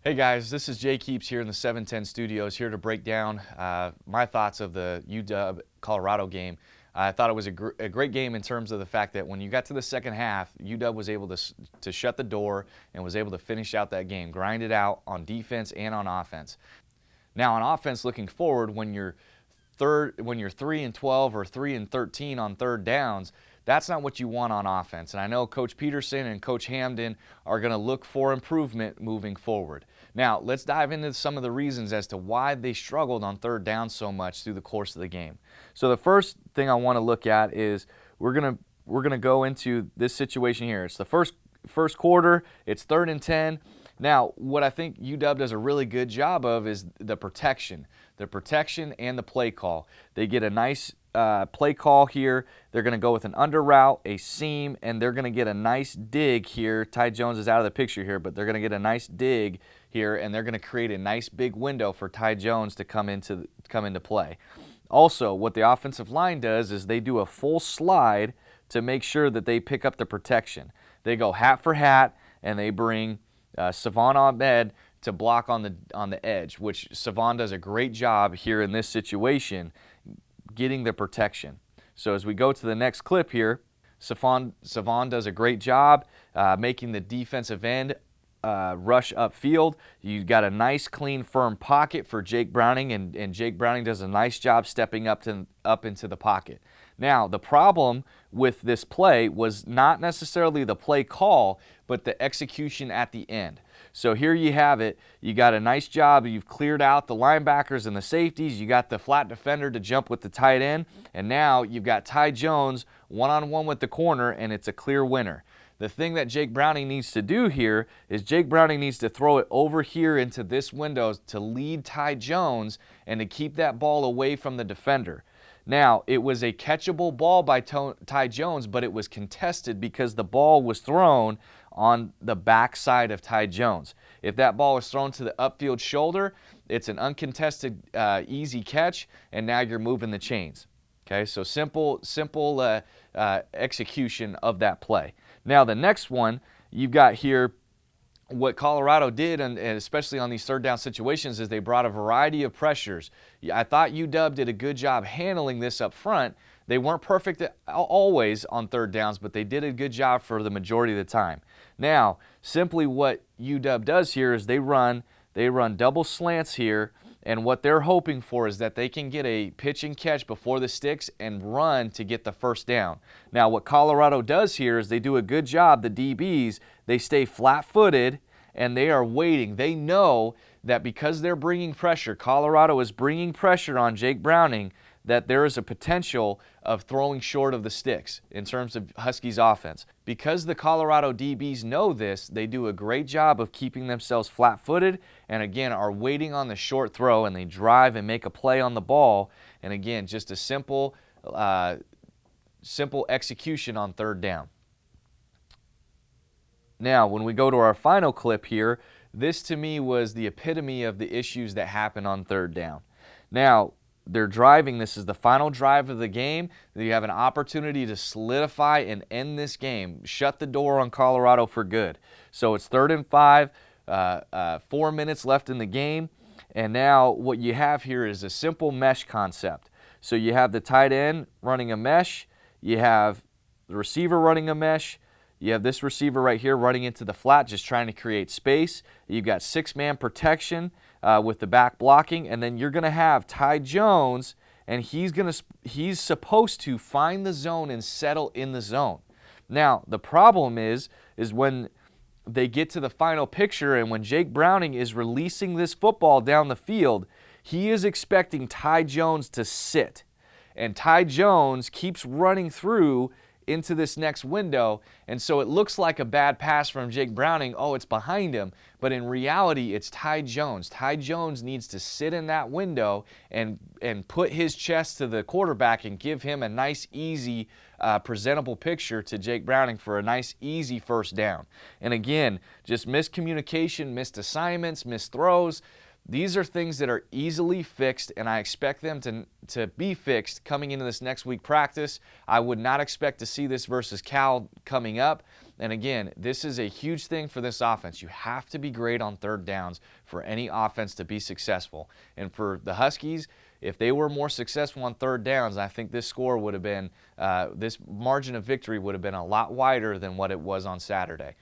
Hey guys, this is Jake Heaps here in the 710 studios, here to break down my thoughts of the UW-Colorado game. I thought it was a great game in terms of the fact that when you got to the second half, UW was able to shut the door and was able to finish out that game, grind it out on defense and on offense. Now on offense, looking forward, when you're 3 and 12 or 3 and 13 on third downs, that's not what you want on offense. And I know Coach Peterson and Coach Hamden are going to look for improvement moving forward. Now, let's dive into some of the reasons as to why they struggled on third down so much through the course of the game. So the first thing I want to look at is we're going to go into this situation here. It's the first quarter. It's 3rd and 10. Now, what I think UW does a really good job of is the protection and the play call. They get a nice play call here. They're going to go with an under route, a seam, and they're going to get a nice dig here. Ty Jones is out of the picture here, but they're going to get a nice dig here, and they're going to create a nice big window for Ty Jones to come into play. Also, what the offensive line does is they do a full slide to make sure that they pick up the protection. They go hat for hat, and they bring Savon Ahmed to block on the edge, which Savon does a great job here in this situation, getting the protection. So as we go to the next clip here, Savon does a great job making the defensive end rush upfield. You got a nice, clean, firm pocket for Jake Browning, and Jake Browning does a nice job stepping up into the pocket. Now, the problem with this play was not necessarily the play call, but the execution at the end. So here you have it. You got a nice job. You've cleared out the linebackers and the safeties. You got the flat defender to jump with the tight end. And now you've got Ty Jones one-on-one with the corner, and it's a clear winner. The thing that Jake Browning needs to do here is Jake Browning needs to throw it over here into this window to lead Ty Jones and to keep that ball away from the defender. Now, it was a catchable ball by Ty Jones, but it was contested because the ball was thrown on the backside of Ty Jones. If that ball was thrown to the upfield shoulder, it's an uncontested, easy catch, and now you're moving the chains. Okay, so simple execution of that play. Now, the next one you've got here, what Colorado did, and especially on these third down situations, is they brought a variety of pressures. I thought UW did a good job handling this up front. They weren't perfect always on third downs, but they did a good job for the majority of the time. Now, simply what UW does here is they run double slants here, and what they're hoping for is that they can get a pitch and catch before the sticks and run to get the first down. Now, what Colorado does here is they do a good job, the DBs, they stay flat-footed, and they are waiting. They know that because they're bringing pressure, Colorado is bringing pressure on Jake Browning, that there is a potential of throwing short of the sticks in terms of Huskies offense. Because the Colorado DBs know this, they do a great job of keeping themselves flat-footed and, again, are waiting on the short throw, and they drive and make a play on the ball. And, again, just a simple execution on third down. Now, when we go to our final clip here, this to me was the epitome of the issues that happen on third down. Now, they're driving. This is the final drive of the game. You have an opportunity to solidify and end this game, shut the door on Colorado for good. So it's 3rd and 5, 4 minutes left in the game, and now what you have here is a simple mesh concept. So you have the tight end running a mesh, you have the receiver running a mesh, you have this receiver right here running into the flat, just trying to create space. You've got 6-man protection with the back blocking, and then you're going to have Ty Jones, and he's supposed to find the zone and settle in the zone. Now, the problem is when they get to the final picture and when Jake Browning is releasing this football down the field, he is expecting Ty Jones to sit, and Ty Jones keeps running through into this next window, and so it looks like a bad pass from Jake Browning. Oh, it's behind him, but in reality, it's Ty Jones. Ty Jones needs to sit in that window and put his chest to the quarterback and give him a nice, easy, presentable picture to Jake Browning for a nice, easy first down. And again, just miscommunication, missed assignments, missed throws. These are things that are easily fixed, and I expect them to be fixed coming into this next week practice. I would not expect to see this versus Cal coming up. And again, this is a huge thing for this offense. You have to be great on third downs for any offense to be successful. And for the Huskies, if they were more successful on third downs, I think this score would have been, this margin of victory would have been a lot wider than what it was on Saturday.